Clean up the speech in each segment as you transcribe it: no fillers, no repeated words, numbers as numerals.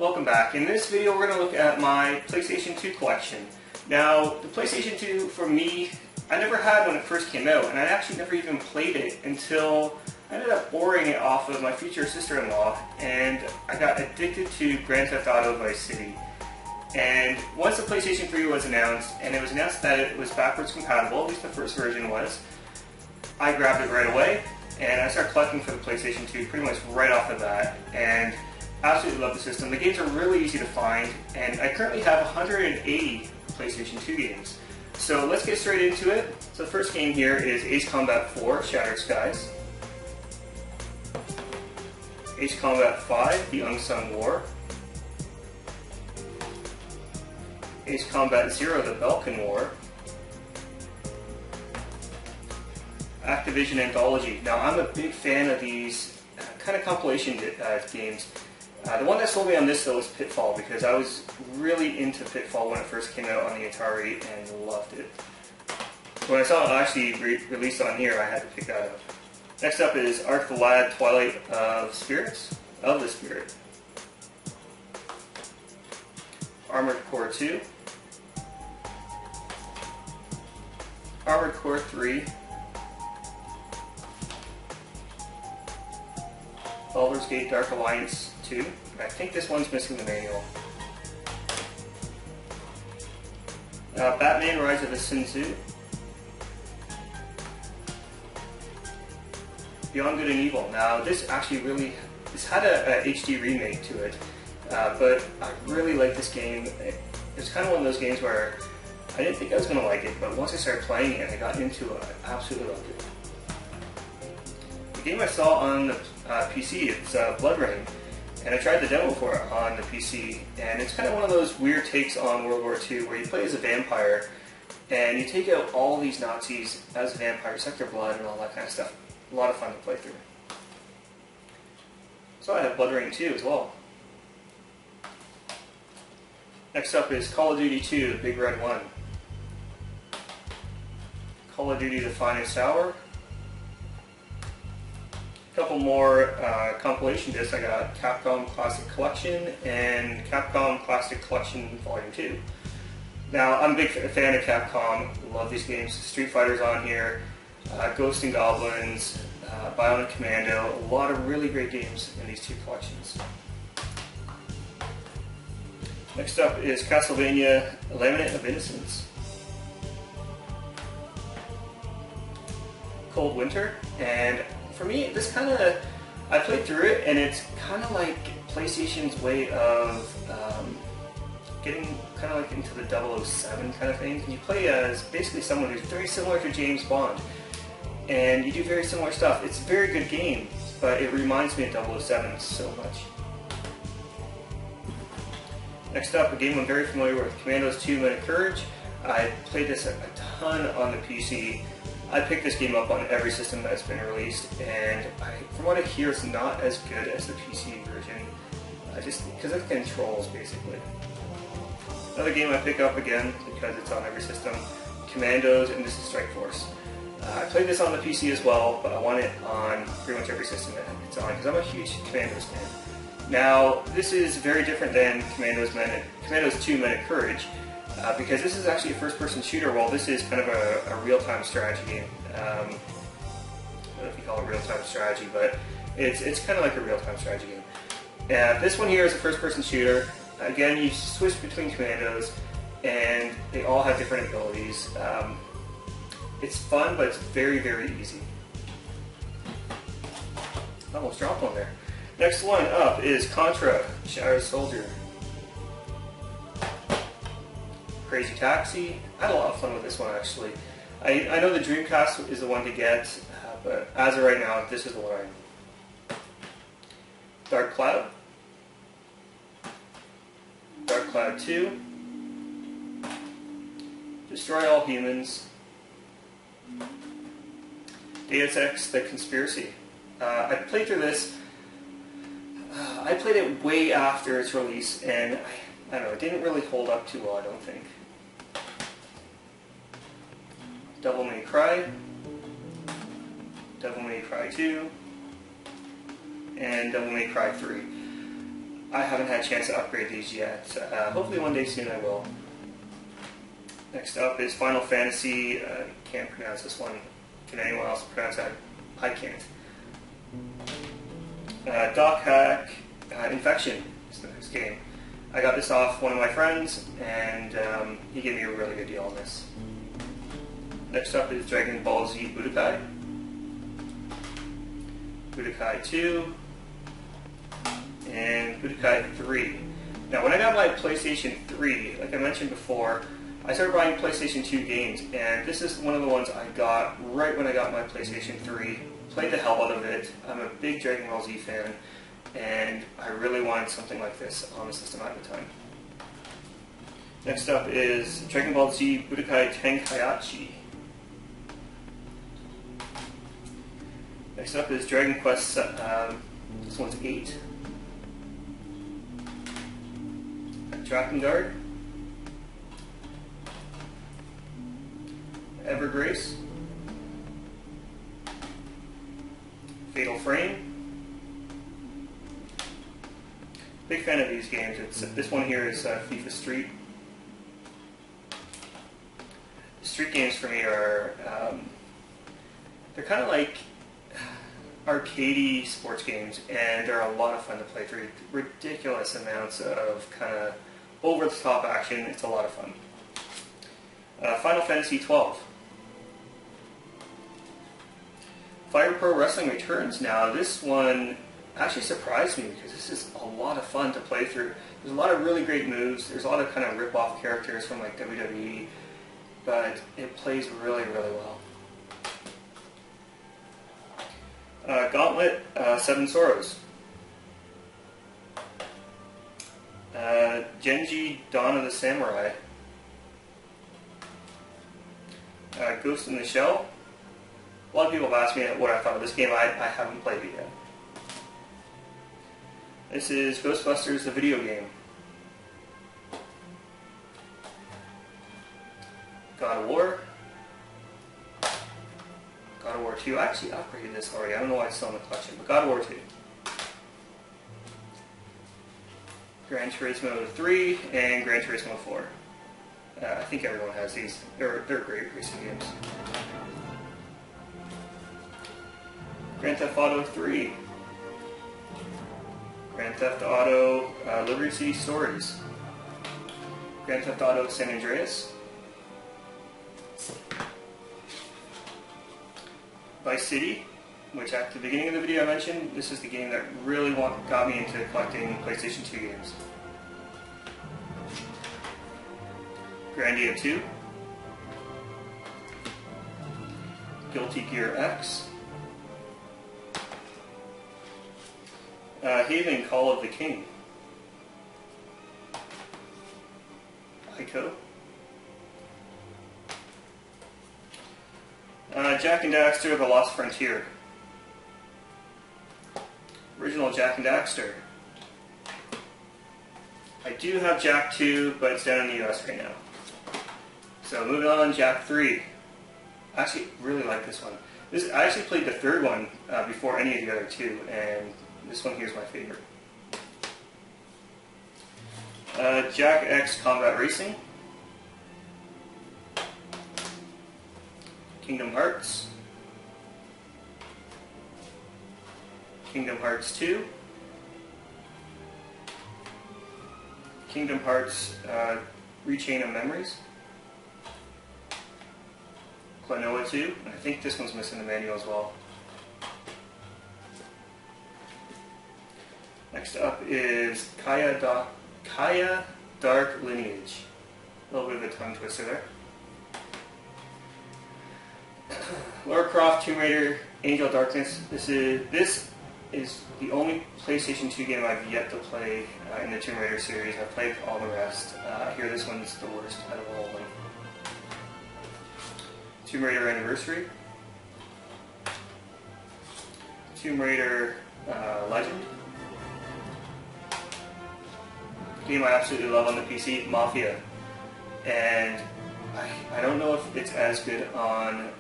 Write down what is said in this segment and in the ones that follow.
Welcome back. In this video we're going to look at my PlayStation 2 collection. Now, the PlayStation 2 for me, I never had when it first came out, and I actually never even played it until I ended up borrowing it off of my future sister-in-law, and I got addicted to Grand Theft Auto Vice City. And once the PlayStation 3 was announced, and it was announced that it was backwards compatible, at least the first version was, I grabbed it right away, and I started collecting for the PlayStation 2 pretty much right off the bat, and absolutely love the system. The games are really easy to find, and I currently have 180 PlayStation 2 games. So let's get straight into it. So the first game here is Ace Combat 4, Shattered Skies. Ace Combat 5, The Unsung War. Ace Combat 0, The Balkan War. Activision Anthology. Now I'm a big fan of these kind of compilation games. The one that sold me on this though was Pitfall, because I was really into Pitfall when it first came out on the Atari and loved it. When I saw it actually released on here, I had to pick that up. Next up is Ark the Lad Twilight of the Spirit. Armored Core 2. Armored Core 3. Baldur's Gate Dark Alliance 2. I think this one's missing the manual. Batman Rise of the Sun Tzu. Beyond Good and Evil. Now this actually this had a HD remake to it, but I really like this game. It's kind of one of those games where I didn't think I was going to like it, but once I started playing it and I got into it, I absolutely loved it. The game I saw on the PC, it's Blood Rain, and I tried the demo for it on the PC, and it's kind of one of those weird takes on World War II where you play as a vampire and you take out all these Nazis as a vampire, suck their blood and all that kind of stuff. A lot of fun to play through. So I have Blood Rain 2 as well. Next up is Call of Duty 2, the Big Red One. Call of Duty The Finest Hour. A couple more compilation discs. I got Capcom Classic Collection and Capcom Classic Collection Volume 2. Now, I'm a big fan of Capcom. Love these games. Street Fighter's on here, Ghosts and Goblins, Bionic Commando. A lot of really great games in these two collections. Next up is Castlevania Laminate of Innocence. Cold Winter, and for me, this kind of, I played through it, and it's kind of like PlayStation's way of getting kind of like into the 007 kind of thing. You play as basically someone who's very similar to James Bond, and you do very similar stuff. It's a very good game, but it reminds me of 007 so much. Next up, a game I'm very familiar with, Commandos 2 Men of Courage. I played this a ton on the PC. I picked this game up on every system that's been released, and from what I hear, it's not as good as the PC version, just because of the controls, basically. Another game I pick up again, because it's on every system, Commandos, and this is Strike Force. I played this on the PC as well, but I want it on pretty much every system that it's on, because I'm a huge Commandos fan. Now, this is very different than Commandos 2 Men of Courage, because this is actually a first-person shooter, while this is kind of a real-time strategy game. I don't know if you call it real-time strategy, but it's kind of like a real-time strategy game. This one here is a first-person shooter. Again, you switch between commandos, and they all have different abilities. It's fun, but it's very, very easy. Almost dropped one there. Next one up is Contra, Shattered Soldier. Crazy Taxi. I had a lot of fun with this one, actually. I know the Dreamcast is the one to get, but as of right now, this is the one I am. Dark Cloud. Dark Cloud 2. Destroy All Humans. Deus Ex: The Conspiracy. I played through this. I played it way after its release, and I don't know, it didn't really hold up too well, I don't think. Devil May Cry, Devil May Cry 2, and Devil May Cry 3. I haven't had a chance to upgrade these yet. Hopefully one day soon I will. Next up is Final Fantasy. Can't pronounce this one. Can anyone else pronounce that? I can't. Doc Hack Infection is the next game. I got this off one of my friends, and he gave me a really good deal on this. Next up is Dragon Ball Z Budokai. Budokai 2. And Budokai 3. Now when I got my PlayStation 3, like I mentioned before, I started buying PlayStation 2 games, and this is one of the ones I got right when I got my PlayStation 3. Played the hell out of it. I'm a big Dragon Ball Z fan, and I really wanted something like this on the system at the time. Next up is Dragon Ball Z Budokai Tenkaichi. Next up is Dragon Quest, this one's 8. Drakengard. Evergrace. Fatal Frame. Big fan of these games. This one here is FIFA Street. Street games for me are, they're kind of like arcadey sports games, and they're a lot of fun to play through. Ridiculous amounts of kind of over-the-top action. It's a lot of fun. Final Fantasy 12. Fire Pro Wrestling returns. Now this one actually surprised me because this is a lot of fun to play through. There's a lot of really great moves. There's a lot of kind of rip-off characters from like WWE, but it plays really, really well. Gauntlet, Seven Sorrows. Genji, Dawn of the Samurai. Ghost in the Shell. A lot of people have asked me what I thought of this game. I haven't played it yet. This is Ghostbusters, the video game. God of War. God of War 2. I actually upgraded this already. I don't know why it's still in the collection, but God of War 2. Gran Turismo 3 and Gran Turismo 4. I think everyone has these. They're great racing games. Grand Theft Auto 3. Grand Theft Auto Liberty City Stories. Grand Theft Auto San Andreas. Vice City, which at the beginning of the video I mentioned, this is the game that really got me into collecting PlayStation 2 games. Grandia 2. Guilty Gear X. Haven Call of the King. Ico. Jak and Daxter, The Lost Frontier. Original Jak and Daxter. I do have Jak 2, but it's down in the US right now. So moving on, Jak 3. I actually really like this one. I actually played the third one before any of the other two, and this one here is my favorite. Jak X Combat Racing. Kingdom Hearts. Kingdom Hearts 2. Kingdom Hearts Rechain of Memories. Klonoa 2. I think this one's missing the manual as well. Next up is Kaya Dark Lineage. A little bit of a tongue twister there. Lara Croft, Tomb Raider, Angel of Darkness. This is the only PlayStation 2 game I've yet to play in the Tomb Raider series. I've played all the rest. I hear this one's the worst out of all of them. Tomb Raider Anniversary. Tomb Raider Legend. Game I absolutely love on the PC, Mafia. And I don't know if it's as good on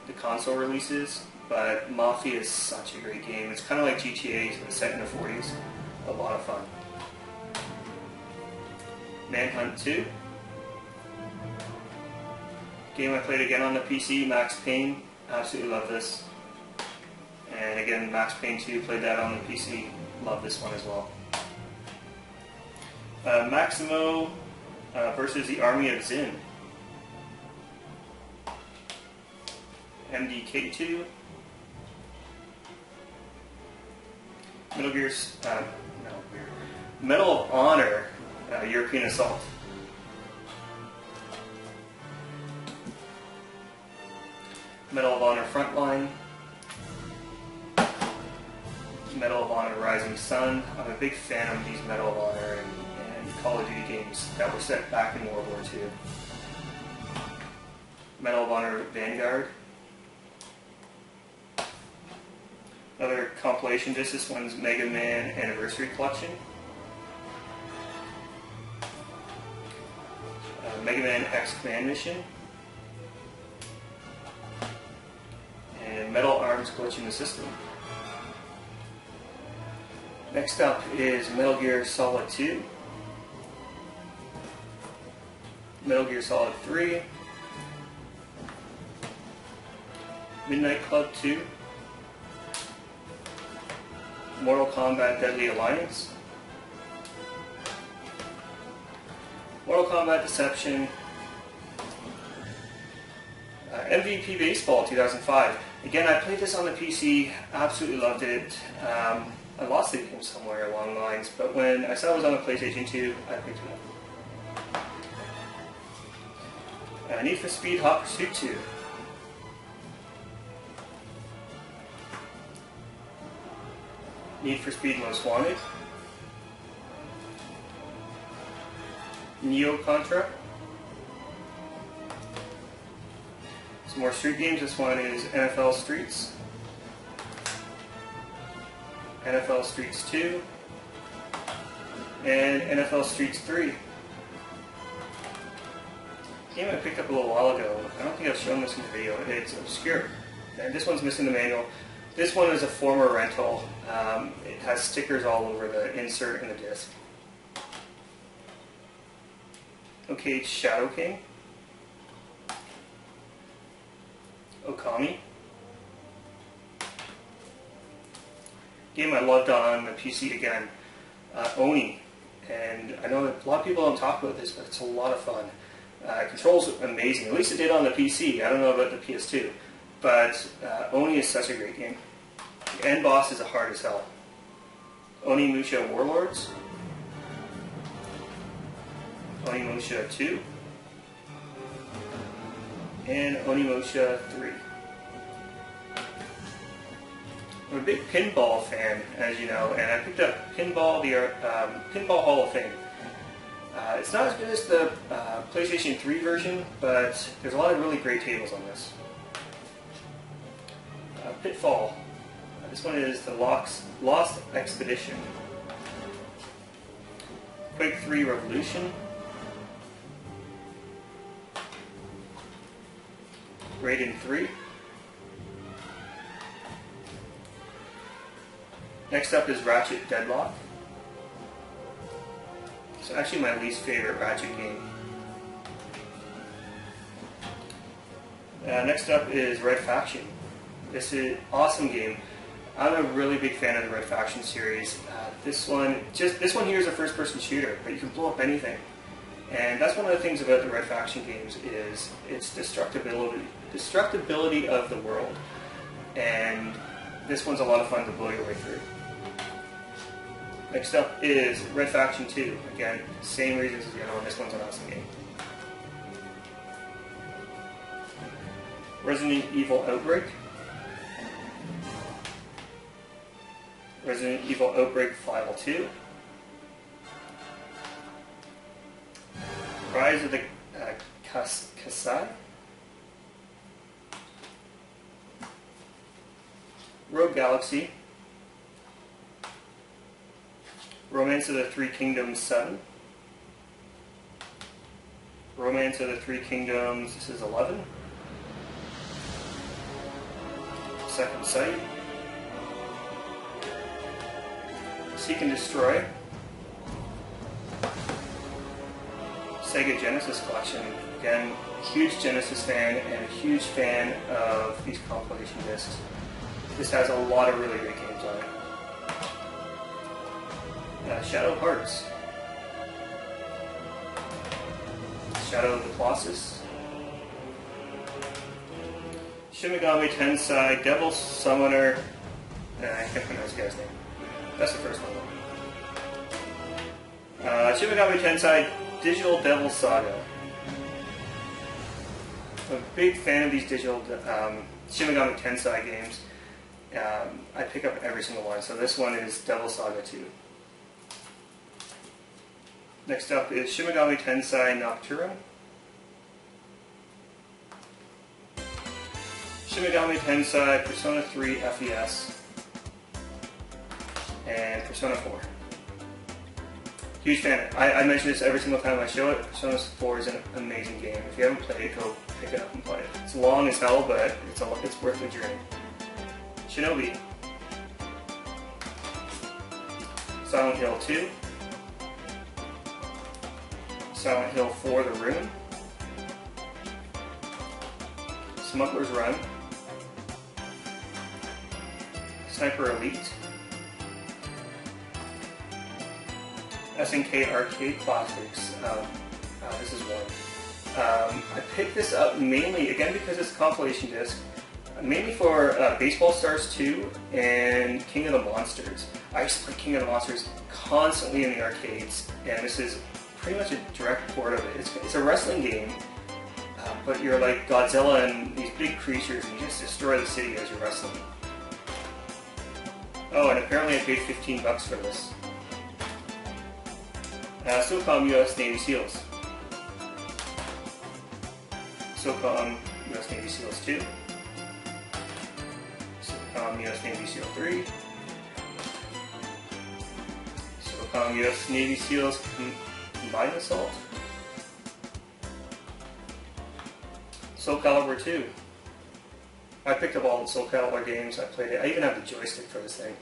the console releases, but Mafia is such a great game. It's kind of like GTA, but set in the 40s. A lot of fun. Manhunt 2. Game I played again on the PC, Max Payne. Absolutely love this. And again, Max Payne 2, played that on the PC. Love this one as well. Maximo versus the Army of Zin. MDK2. Medal of Honor, European Assault. Medal of Honor Frontline. Medal of Honor Rising Sun. I'm a big fan of these Medal of Honor and Call of Duty games that were set back in World War II. Medal of Honor Vanguard. Another compilation disc, this one's Mega Man Anniversary Collection. Mega Man X Command Mission. And Metal Arms Glitch in the System. Next up is Metal Gear Solid 2. Metal Gear Solid 3. Midnight Club 2. Mortal Kombat Deadly Alliance. Mortal Kombat Deception. MVP Baseball 2005. Again, I played this on the PC, absolutely loved it. I lost the game somewhere along the lines, but when I saw it was on the PlayStation 2, I picked it up. Need for Speed Hot Pursuit 2. Need for Speed Most Wanted. Neo Contra. Some more street games. This one is NFL Streets. NFL Streets 2. And NFL Streets 3. Game I picked up a little while ago. I don't think I've shown this in the video. It's obscure. And this one's missing the manual. This one is a former rental. It has stickers all over the insert and the disc. Okay, Shadow King. Okami. Game I loved on the PC again. Oni. And I know that a lot of people don't talk about this, but it's a lot of fun. Controls amazing. At least it did on the PC. I don't know about the PS2. But Oni is such a great game. The end boss is hard as hell. Onimusha Warlords. Onimusha 2. And Onimusha 3. I'm a big pinball fan, as you know, and I picked up Pinball, the Pinball Hall of Fame. It's not as good as the PlayStation 3 version, but there's a lot of really great tables on this. Pitfall. This one is the Lost Expedition. Quake 3 Revolution. Raiden 3. Next up is Ratchet Deadlock. It's actually my least favorite Ratchet game. Next up is Red Faction. This is an awesome game. I'm a really big fan of the Red Faction series. This one here is a first-person shooter, but you can blow up anything. And that's one of the things about the Red Faction games is its destructibility of the world. And this one's a lot of fun to blow your way through. Next up is Red Faction 2. Again, same reasons as the other one. This one's an awesome game. Resident Evil Outbreak. Resident Evil Outbreak File 2. Rise of the Kasai. Rogue Galaxy. Romance of the Three Kingdoms 7. Romance of the Three Kingdoms, this is 11. Second Sight. Seek and Destroy. Sega Genesis collection. Again, huge Genesis fan and a huge fan of these compilation discs. This has a lot of really great games on it. Shadow of Hearts. Shadow of the Colossus. Shin Megami Tensei, Devil Summoner. I can't pronounce the guy's name. That's the first one. Shin Megami Tensei Digital Devil Saga. I'm a big fan of these digital Shin Megami Tensei games. I pick up every single one. So this one is Devil Saga 2. Next up is Shin Megami Tensei Nocturne. Shin Megami Tensei Persona 3 FES. And Persona 4. Huge fan. I mention this every single time I show it. Persona 4 is an amazing game. If you haven't played it, go pick it up and play it. It's long as hell, but it's worth the journey. Shinobi. Silent Hill 2. Silent Hill 4 The Room. Smuggler's Run. Sniper Elite. SNK Arcade Classics. This is one. I picked this up mainly, again because it's a compilation disc, mainly for Baseball Stars 2 and King of the Monsters. I used to play King of the Monsters constantly in the arcades, and this is pretty much a direct port of it. It's a wrestling game, but you're like Godzilla and these big creatures, and you just destroy the city as you're wrestling. Oh, and apparently I paid $15 for this. SOCOM US Navy SEALs. SOCOM US Navy SEALs 2. SOCOM US Navy SEAL 3. SOCOM US Navy SEAls Combined Assault. Soul Calibur 2. I picked up all the Soul Calibur games, I played it. I even have the joystick for this thing.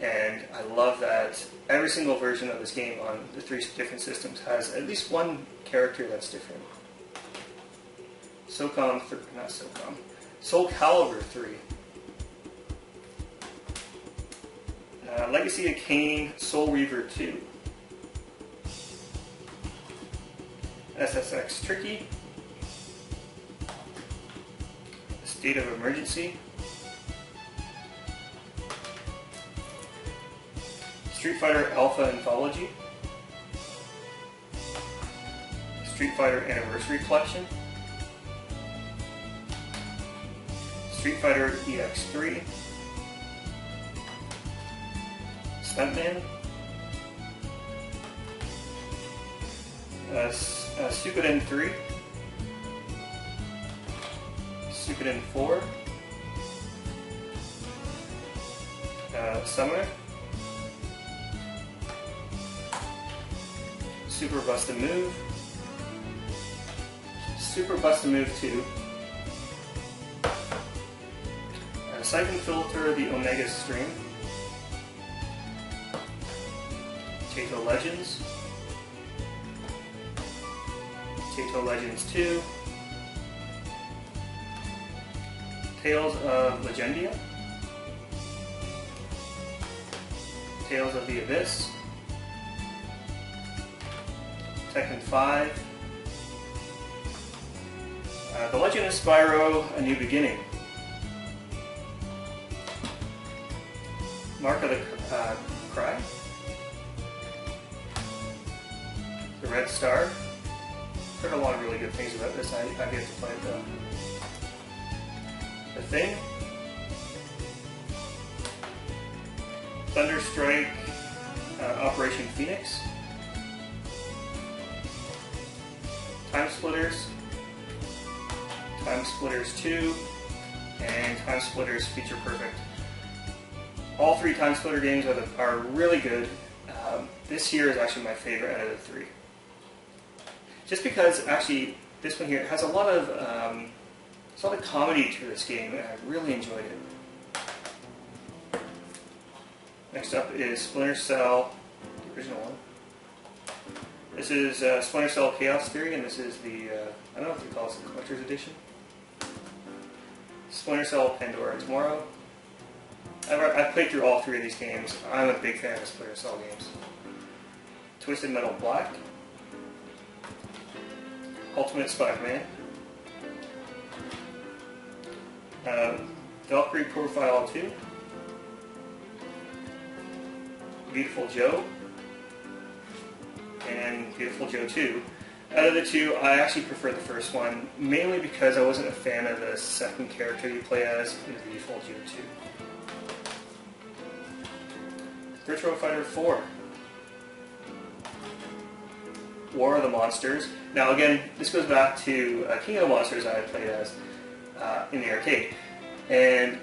And I love that every single version of this game on the 3 different systems has at least one character that's different. Soul Calibur 3. Legacy of Kain, Soul Reaver 2. SSX Tricky. State of Emergency. Street Fighter Alpha Anthology. Street Fighter Anniversary Collection. Street Fighter EX3. Stuntman. Suikoden 3. Suikoden 4. Summoner. Super Bust a Move. Super Bust a Move 2. Siphon Filter, the Omega Stream. Taito Legends. Taito Legends 2. Tales of Legendia. Tales of the Abyss. Tekken 5. The Legend of Spyro, A New Beginning. Mark of the Cry. The Red Star. Heard a lot of really good things about this. I get to play it though. The Thing. Thunderstrike, Operation Phoenix. Time Splitters. Time Splitters 2. And Time Splitters Feature Perfect. All 3 Time Splitter games are really good. This here is actually my favorite out of the 3. Just because, actually, this one here has a lot of comedy to this game, and I really enjoyed it. Next up is Splinter Cell, the original one. This is Splinter Cell Chaos Theory, and this is the, I don't know if they call this the Collector's Edition. Splinter Cell Pandora Tomorrow. I've played through all three of these games. I'm a big fan of Splinter Cell games. Twisted Metal Black. Ultimate Spider-Man. Valkyrie Profile 2. Beautiful Joe. And Beautiful Joe 2. Out of the two, I actually prefer the first one, mainly because I wasn't a fan of the second character you play as in Beautiful Joe 2. Virtua Fighter 4. War of the Monsters. Now again, this goes back to King of the Monsters I played as in the arcade. And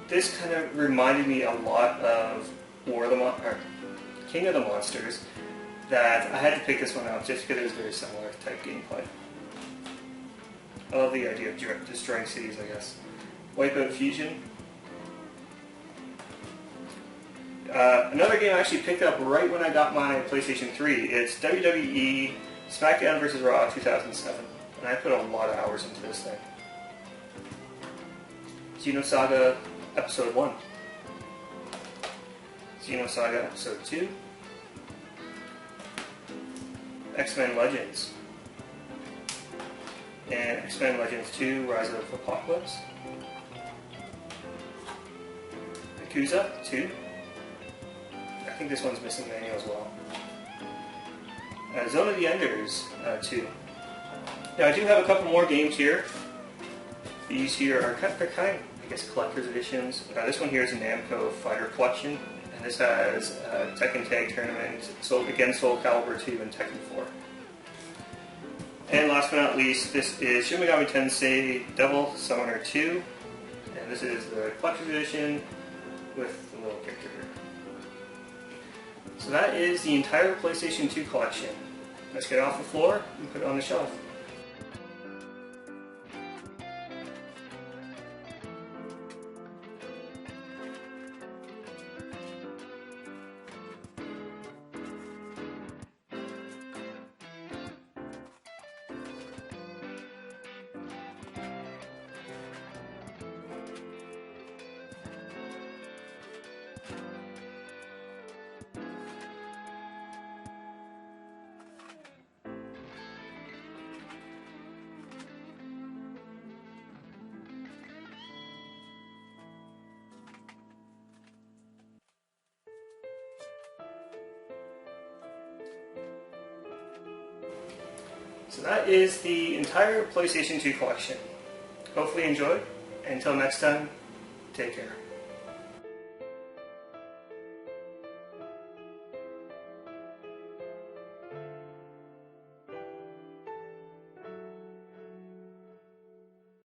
this kind of reminded me a lot of King of the Monsters, that I had to pick this one out just because it was very similar type gameplay. I love the idea of destroying cities, I guess. Wipeout Fusion. Another game I actually picked up right when I got my PlayStation 3. It's WWE SmackDown vs. Raw 2007. And I put a lot of hours into this thing. Xenosaga Episode 1. Xenosaga Episode 2. X-Men Legends. And X-Men Legends 2 Rise of Apocalypse. Yakuza 2. I think this one's missing manual as well. Zone of the Enders 2. Now I do have a couple more games here. These here are kind of, I guess, collector's editions. This one here is a Namco Fighter Collection. And this has Tekken Tag Tournament, again Soul Calibur 2 and Tekken 4. And last but not least, this is Shin Megami Tensei Devil Summoner 2. And this is the Collector's Edition with the little character here. So that is the entire PlayStation 2 collection. Let's get it off the floor and put it on the shelf. So that is the entire PlayStation 2 collection. Hopefully you enjoyed. Until next time, take care.